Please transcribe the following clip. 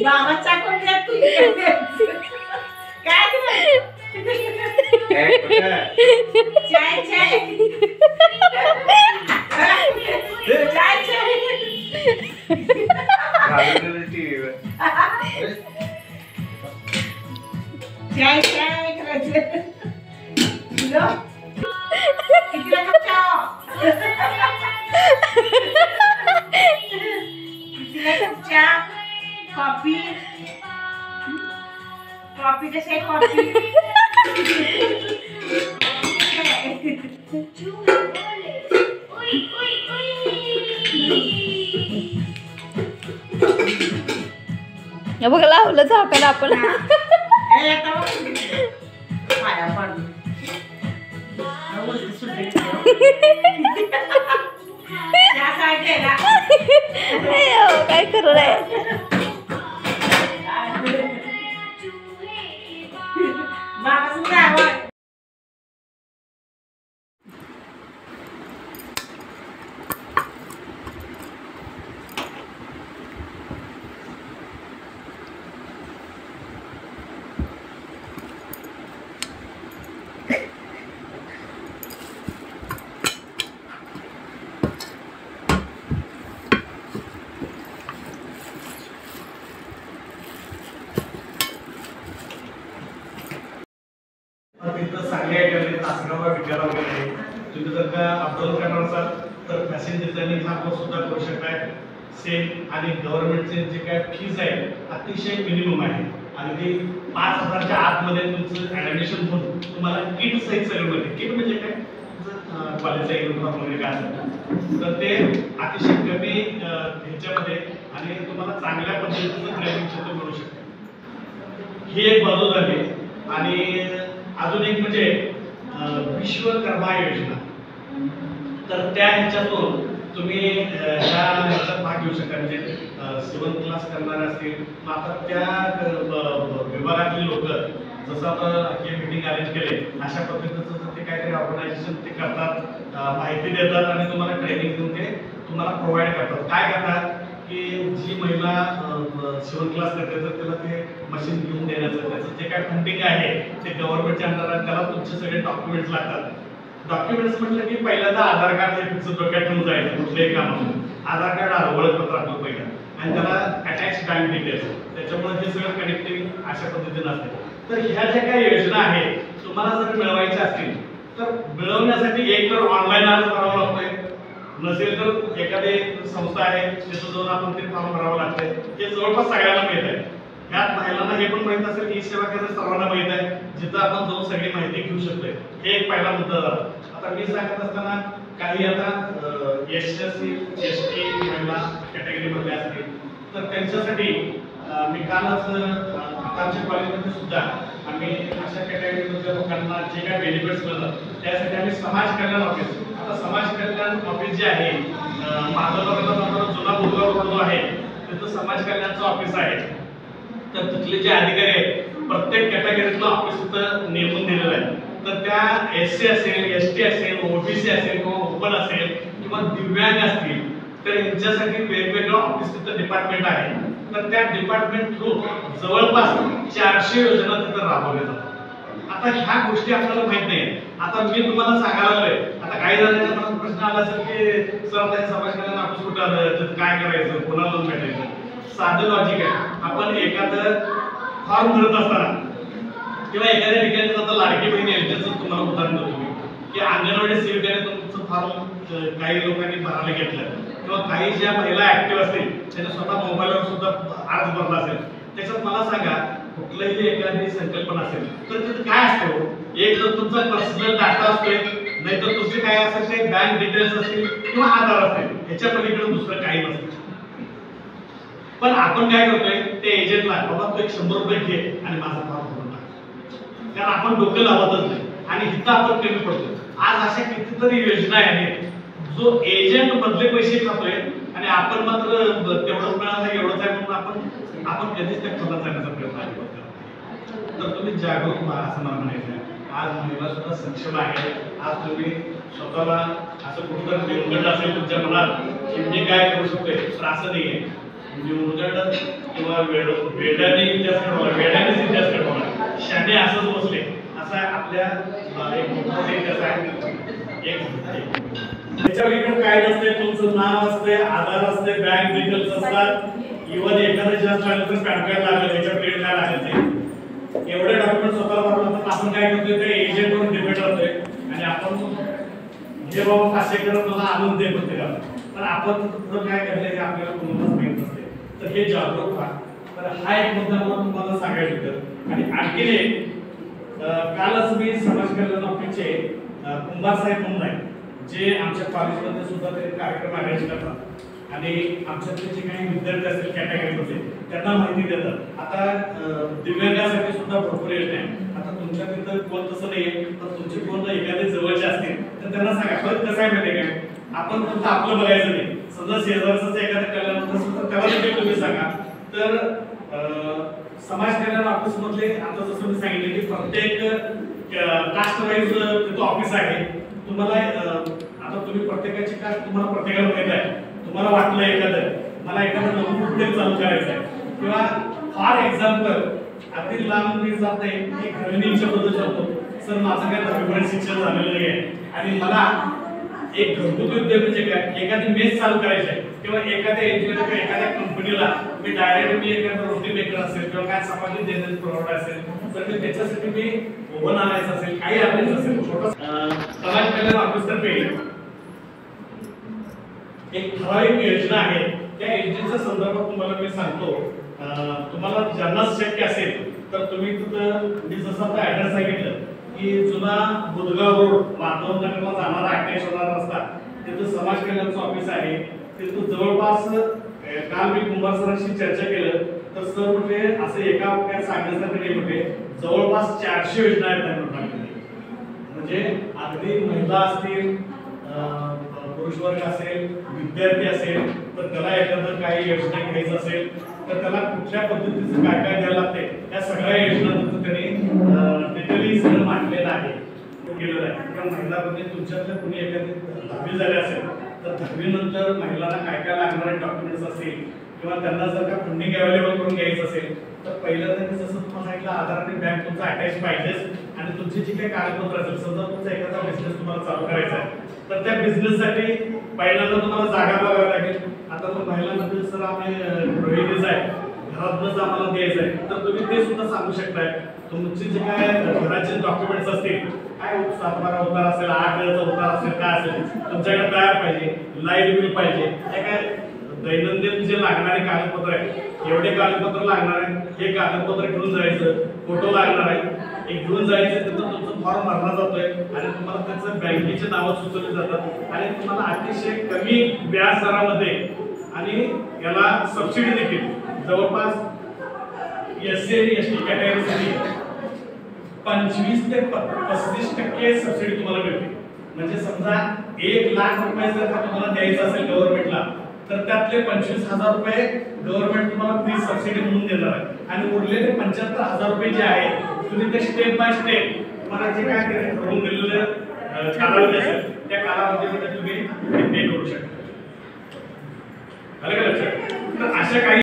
बाबाचा कोण तू काय चाय चाय चाय चाय करायचं कितीला कप चहा कितीला कप चहा कॉफी कॉफी कसे कॉफी बघ लावलं झाकायला आपण काय करू रे तुम्ही जर का अपडाऊन करणार असाल तर फॅशन डिझायनिंग हा कोर्स सुद्धा करू शकताय. सेम आणि गव्हर्नमेंटचे जे काय फीज आहे अतिशय मिनिमम आहे आणि ते 5,000च्या आतमध्ये तुमचं ॲडमिशन होऊन तुम्हाला किट सहित सगळं मिळते. किट म्हणजे काय कॉलेजचा युनिफॉर्म वगैरे काय असेल तर ते अतिशय कमी ह्याच्यामध्ये आणि तुम्हाला चांगल्या पद्धतीचं ट्रेनिंग सुद्धा मिळू शकते. ही एक बाजू झाली. आणि अजून एक म्हणजे विश्वकर्मा योजना, तर त्या ह्याच्यातून तुम्ही ह्याच्यात भाग घेऊ शकता. म्हणजे 7th क्लास करणारे असतील मग आता त्या विभागातली लोक जसं आता हे मीटिंग अरेंज केले अशा पद्धतीचं ते काहीतरी ऑर्गनायझेशन ते करतात, माहिती देतात आणि तुम्हाला ट्रेनिंग देऊन ते तुम्हाला प्रोव्हाइड करतात. काय करतात की जी महिला 7th क्लास करते तर त्याला ते मशीन घेऊन देण्याचं त्याचं जे काय फंडिंग आहे ते गव्हर्नमेंटच्या अंडर त्याला तुमचे सगळे डॉक्युमेंट्स लागतात. डॉक्युमेंट्स म्हटलं की पहिल्यांदा आधार कार्ड हे तुमचं डोक्यात ठेवून जायचं कुठल्याही कामातून. आधार कार्ड ओळखपत्र आपलं पहिलं आणि त्याला अटॅच बँक डिटेल्स, त्याच्यामुळे हे सगळं कनेक्टिंग अशा पद्धतीनं असते. तर ह्या ज्या काही योजना आहेत तुम्हाला जर मिळवायच्या असतील तर मिळवण्यासाठी एक तर ऑनलाईन अर्ज भरावा लागतोय, नसेल तर एखादी संस्था आहे तिथं जाऊन आपण ते फॉर्म भरावं लागतंय. हे जवळपास सगळ्यांना माहीत आहे. ह्यात महिलांना हे पण माहीत असेल की सेवा केंद्र सर्वांना माहीत आहे जिथं आपण जाऊन सगळी माहिती घेऊ शकतोय. हे एक पहिला मुद्दा झाला. आता मी सांगत असताना काही आता SC ST महिला कॅटेगरीमधले असतील तर त्यांच्यासाठी मी कालच आमच्या कॉलेजमध्ये सुद्धा आम्ही अशा कॅटेगरीमधल्या लोकांना जे काय बेनिफिट्स मिळतात त्यासाठी आम्ही समाज कल्याण ऑफिस, आता समाज कल्याण ऑफिस जे आहे माधवनगरला जुना बुधवार जो आहे तिथं समाज कल्याणचं ऑफिस आहे. तर तिथले जे अधिकारी आहेत प्रत्येक कॅटेगरीतलं ऑफिस तिथं नेमून दिलेलं आहे. तर त्या SC असेल ST असेल OBC असेल किंवा ओपन असेल किंवा दिव्यांग असतील तर यांच्यासाठी वेगवेगळं ऑफिस तिथं डिपार्टमेंट आहे. तर त्या डिपार्टमेंट थ्रू जवळपास 400 योजना तिथं राबवल्या जातात. आता ह्या गोष्टी आपल्याला माहित नाही. आता मी तुम्हाला सांगायला लागलोय, आता काही जणांच्या मनात प्रश्न आला असेल की सर आता समाज कल्याण ऑफिस कुठं आलं तर काय करायचं, कोणाला लोन भेटायचं. साधं लॉजिक आहे. आपण एखादं फॉर्म भरत असताना किंवा एखाद्या ठिकाणी आता लाडकी बहीण योजनेचं तुम्हाला उदाहरण देतो मी की अंगणवाडी सेविकाने तुमचं फॉर्म काही लोकांनी भरायला घेतलं किंवा काही ज्या महिला ऍक्टिव्ह असतील त्यांनी स्वतः मोबाईलवर सुद्धा अर्ज भरला असेल. त्याच्यात मला सांगा कुठलंही एखादी संकल्पना असेल तर तिथं काय असतं, एक तर तुमचा पर्सनल डाटा असतोय, नाहीतर तुमचे काय असेल ते बँक डिटेल्स असतील किंवा आधार असतील, ह्याच्या पलीकडे दुसरं काही नसतं. पण आपण काय करतोय ते एजंटला बाबा तू 100 रुपये घे आणि माझा फॉर्म भरून टाक, कारण आपण डोकं लावतच नाही आणि इथं आपण कमी पडतो. आज अशा कितीतरी योजना आहेत जो एजंट मधले पैसे खातोय आणि आपण मात्र तेवढंच मिळालं एवढंच आहे म्हणून आपण कधीच त्या खोलात जाण्याचा प्रयत्न करतो. तर तुम्ही जागरूक व्हा असं मला म्हणायचं आहे. आज महिला सुद्धा सक्षम आहे. आज तुम्ही स्वतःला असं कुठंतरी उघडलं असेल तुमच्या मनात की मी काय करू शकतोय, तर असं नाही आहे. म्हणजे उघडलं किंवा वेड्याने इतिहास घडवला, वेड्यानेच इतिहास घडवला, शाने असंच बसले, असा आपल्या एक मोठा इतिहास आहे. त्याच्या वेगळं काय नसते, तुमचं नाव असते, आधार असते, बँक डिटेल्स असतात, इव्हन एखादं जास्त लागलं तर पॅन कार्ड लागलं, त्याच्या प्रिंट काय लागेल ते एवढे डॉक्युमेंट स्वतःला भरलं तर आपण काय करतोय, ते एजंटवर डिपेंड राहतोय आणि आपण हे बाबा 500 करत मला आणून दे प्रत्येकाला, पण आपण पुढं काय करलंय हे आपल्याला कोणालाच माहित नसते. तर हे जागरूक व्हा. तर हा एक मुद्दा मला तुम्हाला सांगायचं होतं. आणि आणखी एक कालच मी समाज कल्याण ऑफिसचे कुंभार साहेब म्हणून आहे, जे आमच्या कॉलेजमध्ये सुद्धा ते कार्यक्रम अरेंज करतात आणि आमच्यातले जे काही विद्यार्थी असतील कॅटेगरीमध्ये त्यांना माहिती देतात. आता दिव्यांगासाठी सुद्धा भरपूर योजना आहे. आता तुमच्या तिथं कोण तसं नाही आहे, तर तुमचे कोण एखादे जवळचे असतील तर त्यांना सांगा. परत कसं आहे माहिती आहे काय, आपण फक्त आपलं बघायचं नाही. समजा शेजारचं एखादं कल्याण असेल तर त्याला देखील तुम्ही सांगा. तर समाज कल्याण ऑफिस मधले आता जसं मी सांगितलं की प्रत्येक कास्ट वाईज तिथं ऑफिस आहे. तुम्हाला आता तुम्ही प्रत्येकाची कास्ट तुम्हाला प्रत्येकाला माहित आहे. तुम्हाला वाटलं एखादं मला एखादं नवीन उद्योग चालू करायचं आहे किंवा फॉर एक्झाम्पल अगदी लांब मी जात नाही की गृहिणींच्या बद्दल सांगतो, सर माझं काय 10वी शिक्षण झालेलं नाही आहे आणि मला एक घरगुती उद्योग म्हणजे काय, एखादी मेस चालू करायची आहे किंवा एखाद्या एनजीओ किंवा एखाद्या कंपनीला मी डायरेक्ट मी एखादा रोटी मेकर असेल किंवा काय सामाजिक देण्याचं प्रोडक्ट असेल तर मी त्याच्यासाठी मी ओव्हन आणायचं असेल, काही आणायचं असेल, छोटा समाज कल्याण ऑफिसतर्फे एक ठराविक योजना आहे. त्या योजनेच्या संदर्भात तुम्हाला मी सांगतो. तुम्हाला ज्यांना शक्य असेल तर तुम्ही तिथं मी जसं आता ऍड्रेस सांगितलं की जुना बुधगाव रोड माधव नगरला जाणारा अटॅच होणारा रस्ता, तिथं समाज कल्याणचं ऑफिस आहे. तिथं जवळपास काल मी कुंभार सरांशी चर्चा केलं तर सर म्हणजे असं एका काय सांगण्यासाठी नाही, म्हणजे जवळपास 400 योजना आहेत त्यांना. म्हणजे अगदी महिला असतील, पुरुष वर्ग असेल, विद्यार्थी असेल, तर त्याला एखादं काही योजना घ्यायचं असेल तर त्याला कुठल्या पद्धतीचं काय काय द्यायला लागते या सगळ्या योजनांचं त्यांनी डिटेली सगळं मांडलेलं आहे, केलेलं आहे. किंवा महिला म्हणजे तुमच्यातल्या कुणी एखादी 10वी झाली असेल तर 10वी नंतर महिलांना काय काय लागणारे डॉक्युमेंट्स असतील किंवा त्यांना जर का फंडिंग अवेलेबल करून घ्यायचं असेल तर पहिलं त्यांनी जसं तुम्हाला सांगितलं आधार आणि बँक तुमचा अटॅच पाहिजेच आणि तुमची जी काही कागदपत्र असेल, समजा तुमचा एखादा बिझनेस तुम्हाला चालू करायचा आहे तर त्या बिझनेससाठी पहिल्यांदा तुम्हाला जागा बघावी लागेल. आता तो महिलांमध्ये सर आम्ही गृहिणीच आहे, घरातच आम्हाला द्यायचं आहे तर तुम्ही ते सुद्धा सांगू शकताय. तुमचे जे काय घराचे डॉक्युमेंट्स असतील, काय 7-12 उतार असेल, 8 उतार असेल, काय असेल तुमच्याकडे तयार पाहिजे, लाईट बिल पाहिजे, काय दैनंदिन जे लागणारे कागदपत्र आहेत एवढे कागदपत्र लागणार आहेत, हे कागदपत्र घेऊन जायचं, फोटो लागणार आहे, एक घेऊन जायचं. तिथं तुमचं फॉर्म भरला जातोय आणि तुम्हाला त्याचं बँकेचे नावं सुचवली जातात आणि तुम्हाला अतिशय कमी व्याज दरामध्ये आणि याला सबसिडी देखील जवळपास SC आणि ST कॅटेगरीसाठी 25 ते 35% सबसिडी तुम्हाला मिळते. म्हणजे समजा 1 लाख रुपये जर का तुम्हाला द्यायचं असेल गव्हर्नमेंटला तर त्यातले 25,000 रुपये गव्हर्नमेंट तुम्हाला फ्री सबसिडी म्हणून देणार आहे आणि उरलेले 75,000 रुपये जे आहे तुम्ही ते स्टेप बाय स्टेप तुम्हाला जे काय ठरवून दिलेलं कालावधी असेल त्या कालावधीमध्ये तुम्ही पे करू शकता. तर अशा काही